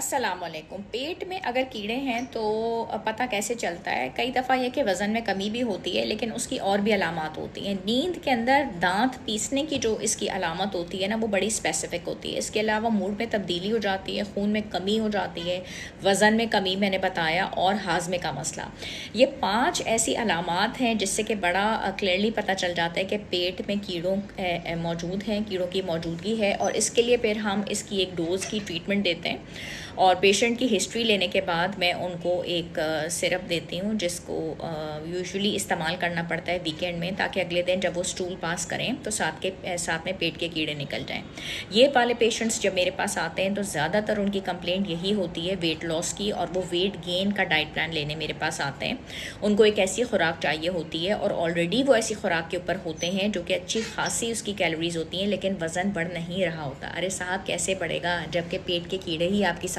अस्सलामुअलैकुम। पेट में अगर कीड़े हैं तो पता कैसे चलता है? कई दफ़ा यह कि वज़न में कमी भी होती है, लेकिन उसकी और भी अलामात होती हैं। नींद के अंदर दांत पीसने की जो इसकी अलामत होती है ना, वो बड़ी स्पेसिफ़िक होती है। इसके अलावा मूड में तब्दीली हो जाती है, खून में कमी हो जाती है, वज़न में कमी मैंने बताया, और हाज़मे का मसला। ये 5 ऐसी अलामात हैं जिससे कि बड़ा क्लियरली पता चल जाता है कि पेट में कीड़ों मौजूद हैं, कीड़ों की मौजूदगी है। और इसके लिए फिर हम इसकी एक डोज़ की ट्रीटमेंट देते हैं, और पेशेंट की हिस्ट्री लेने के बाद मैं उनको एक सिरप देती हूँ, जिसको यूजुअली इस्तेमाल करना पड़ता है वीकेंड में, ताकि अगले दिन जब वो स्टूल पास करें तो साथ में पेट के कीड़े निकल जाएं। ये वाले पेशेंट्स जब मेरे पास आते हैं तो ज़्यादातर उनकी कंप्लेंट यही होती है वेट लॉस की, और वो वेट गेन का डाइट प्लान लेने मेरे पास आते हैं। उनको एक ऐसी खुराक चाहिए होती है, और ऑलरेडी वो ऐसी खुराक के ऊपर होते हैं जो कि अच्छी खासी उसकी कैलोरीज होती हैं, लेकिन वज़न बढ़ नहीं रहा होता। अरे साहब, कैसे बढ़ेगा जबकि पेट के कीड़े ही आपकी